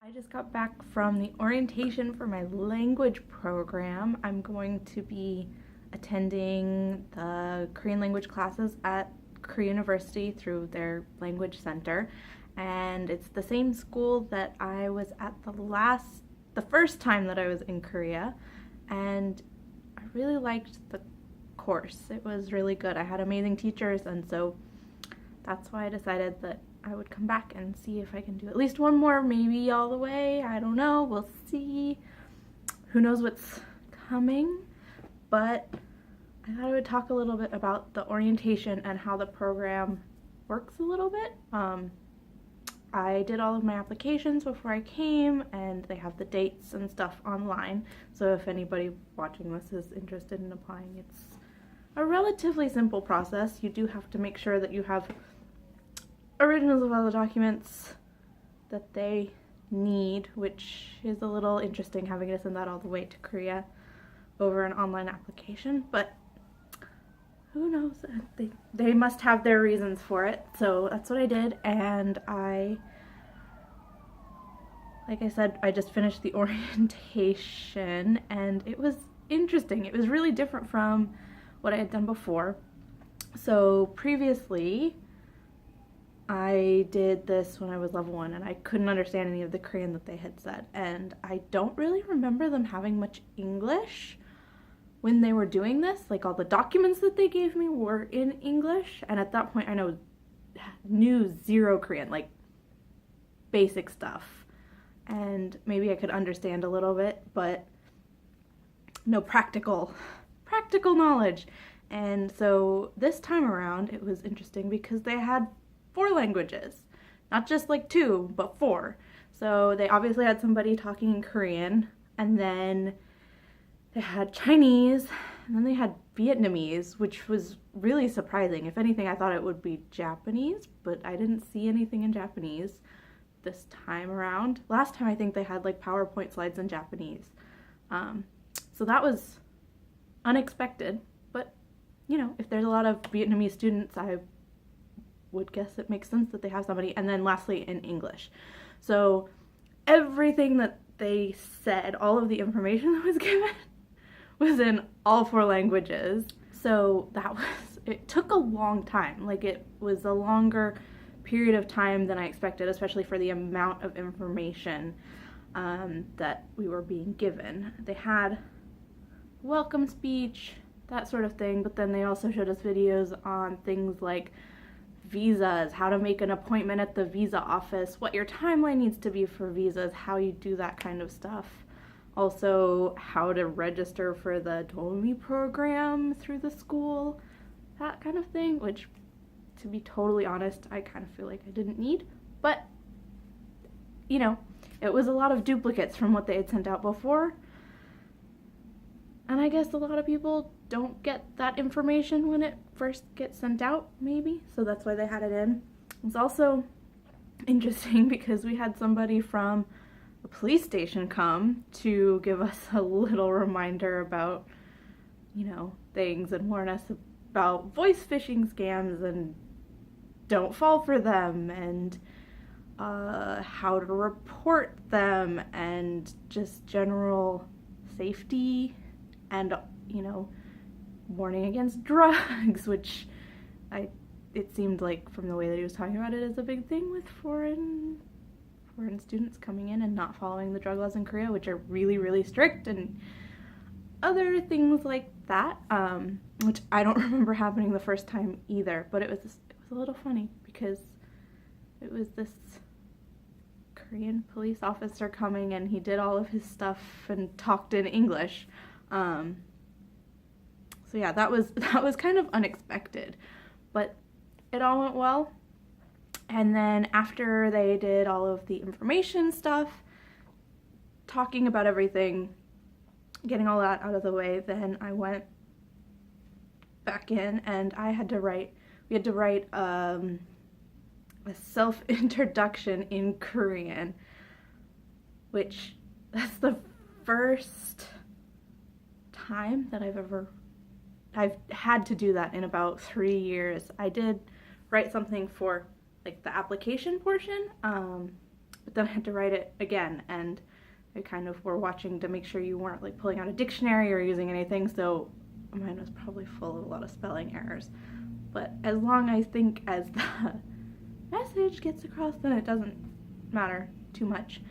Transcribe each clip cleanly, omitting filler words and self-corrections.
I just got back from the orientation for my language program. I'm going to be attending the Korean language classes at Korea University through their language center. And it's the same school that I was at the first time that I was in Korea. And I really liked the course. It was really good. I had amazing teachers, and so that's why I decided that I would come back and see if I can do at least one more, maybe all the way. I don't know. We'll see. Who knows what's coming? But I thought I would talk a little bit about the orientation and how the program works a little bit. I did all of my applications before I came, and they have the dates and stuff online. So if anybody watching this is interested in applying, it's a relatively simple process. You do have to make sure that you have originals of all the documents that they need, which is a little interesting having to send that all the way to Korea over an online application, but who knows, they must have their reasons for it. So that's what I did, and like I said, I just finished the orientation, and it was interesting. It was really different from what I had done before. So previously I did this when I was level 1, and I couldn't understand any of the Korean that they had said, and I don't really remember them having much English when they were doing this. Like, all the documents that they gave me were in English, and at that point I knew zero Korean, like basic stuff, and maybe I could understand a little bit, but no practical knowledge. And so this time around it was interesting because they had 4 languages, not just like 2, but 4. So they obviously had somebody talking in Korean, and then they had Chinese, and then they had Vietnamese, which was really surprising. If anything, I thought it would be Japanese, but I didn't see anything in Japanese this time around. Last time I think they had like PowerPoint slides in Japanese. So that was unexpected, but you know, if there's a lot of Vietnamese students, I would guess it makes sense that they have somebody. And then lastly, in English. So everything that they said, all of the information that was given was in all 4 languages. So it took a long time. Like, it was a longer period of time than I expected, especially for the amount of information that we were being given. They had welcome speech, that sort of thing, but then they also showed us videos on things like visas, how to make an appointment at the visa office, what your timeline needs to be for visas, how you do that kind of stuff. Also, how to register for the DOMI program through the school, that kind of thing, which, to be totally honest, I kind of feel like I didn't need. But, you know, it was a lot of duplicates from what they had sent out before. And I guess a lot of people don't get that information when it first gets sent out, maybe, so that's why they had it in. It's also interesting because we had somebody from the police station come to give us a little reminder about, you know, things, and warn us about voice phishing scams and don't fall for them, and how to report them, and just general safety, and, you know, warning against drugs, which it seemed like from the way that he was talking about it is a big thing with foreign students coming in and not following the drug laws in Korea, which are really, really strict, and other things like that, which I don't remember happening the first time either. But it was a little funny because it was this Korean police officer coming, and he did all of his stuff and talked in English. So yeah, that was kind of unexpected, but it all went well. And then after they did all of the information stuff, talking about everything, getting all that out of the way, then I went back in, and we had to write a self-introduction in Korean, which that's the first time that I've had to do that in about 3 years. I did write something for like the application portion, but then I had to write it again, and they kind of were watching to make sure you weren't like pulling out a dictionary or using anything, so mine was probably full of a lot of spelling errors. But as long as I think as the message gets across, then it doesn't matter too much.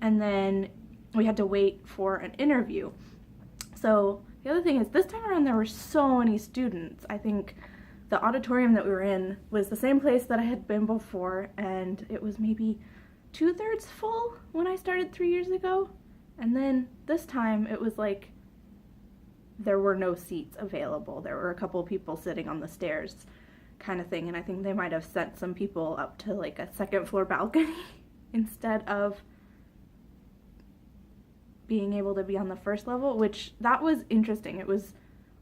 And then we had to wait for an interview. So the other thing is, this time around there were so many students. I think the auditorium that we were in was the same place that I had been before, and it was maybe 2/3 full when I started 3 years ago. And then this time it was like there were no seats available. There were a couple of people sitting on the stairs kind of thing, and I think they might have sent some people up to like a second floor balcony instead of being able to be on the first level, which that was interesting. It was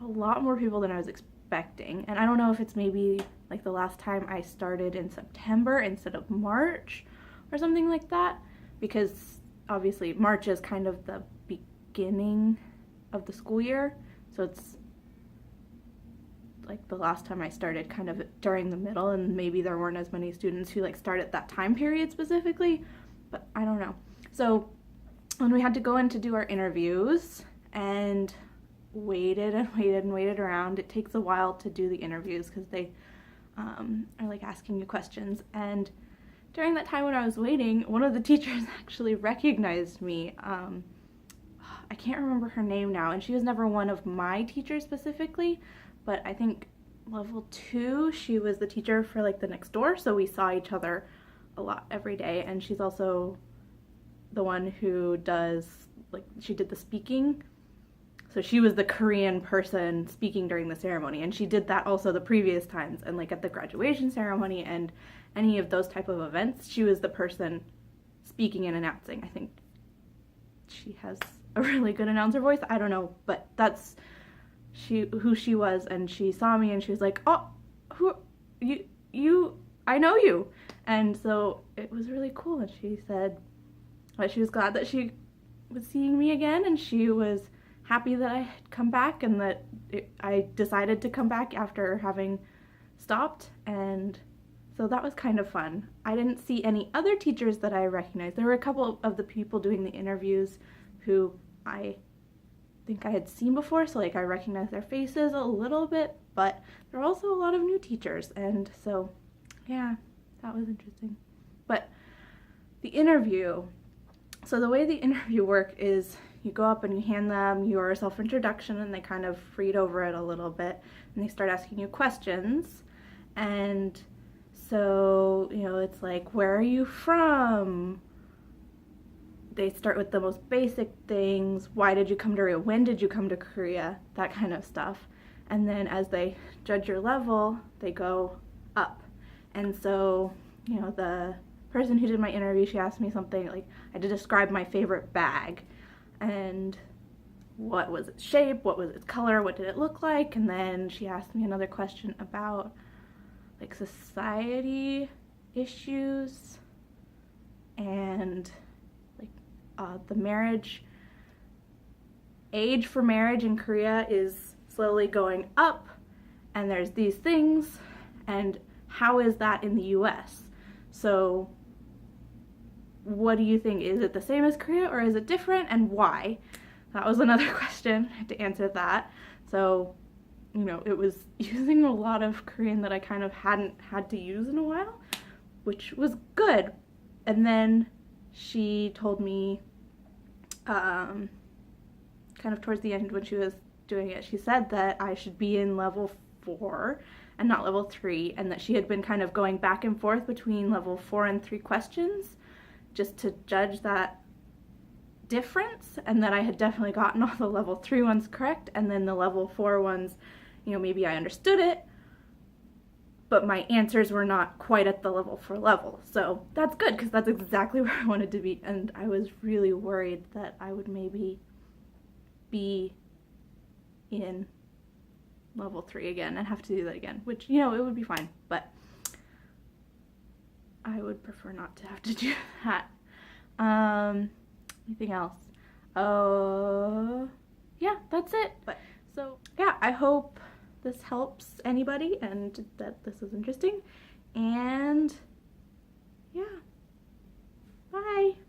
a lot more people than I was expecting, and I don't know if it's maybe like the last time I started in September instead of March or something like that, because obviously March is kind of the beginning of the school year, so it's like the last time I started kind of during the middle, and maybe there weren't as many students who like start at that time period specifically, but I don't know. So when we had to go in to do our interviews and waited and waited and waited around, it takes a while to do the interviews because they are like asking you questions, and during that time when I was waiting, one of the teachers actually recognized me. I can't remember her name now, and she was never one of my teachers specifically, but I think level 2, she was the teacher for like the next door, so we saw each other a lot every day, and she's also the one who does, like, she did the speaking, so she was the Korean person speaking during the ceremony, and she did that also the previous times, and like at the graduation ceremony and any of those type of events, she was the person speaking and announcing. I think she has a really good announcer voice, I don't know, but that's who she was, and she saw me and she was like, oh, who you I know you. And so it was really cool, and she said that she was glad that she was seeing me again, and she was happy that I had come back, and that I decided to come back after having stopped, and so that was kind of fun. I didn't see any other teachers that I recognized. There were a couple of the people doing the interviews who I think I had seen before, so like I recognized their faces a little bit, but there were also a lot of new teachers, and so yeah, that was interesting. But the interview, so the way the interview work is you go up and you hand them your self-introduction, and they kind of read over it a little bit, and they start asking you questions. And so, you know, it's like, where are you from? They start with the most basic things. Why did you come to Korea? When did you come to Korea? That kind of stuff. And then as they judge your level, they go up. And so, you know, the person who did my interview, she asked me something like, I had to describe my favorite bag, and what was its shape, what was its color, what did it look like, and then she asked me another question about like society issues and like the marriage age for marriage in Korea is slowly going up, and there's these things, and how is that in the US? So what do you think? Is it the same as Korea, or is it different, and why? That was another question. I had to answer that. So, you know, it was using a lot of Korean that I kind of hadn't had to use in a while, which was good. And then she told me, kind of towards the end when she was doing it, she said that I should be in level 4 and not level 3, and that she had been kind of going back and forth between level 4 and 3 questions just to judge that difference, and that I had definitely gotten all the level 3 ones correct, and then the level 4 ones, you know, maybe I understood it, but my answers were not quite at the level 4 level. So that's good, because that's exactly where I wanted to be, and I was really worried that I would maybe be in level 3 again and have to do that again, which, you know, it would be fine, but I would prefer not to have to do that. Anything else? Yeah, that's it. But so yeah, I hope this helps anybody and that this is interesting, and yeah. Bye!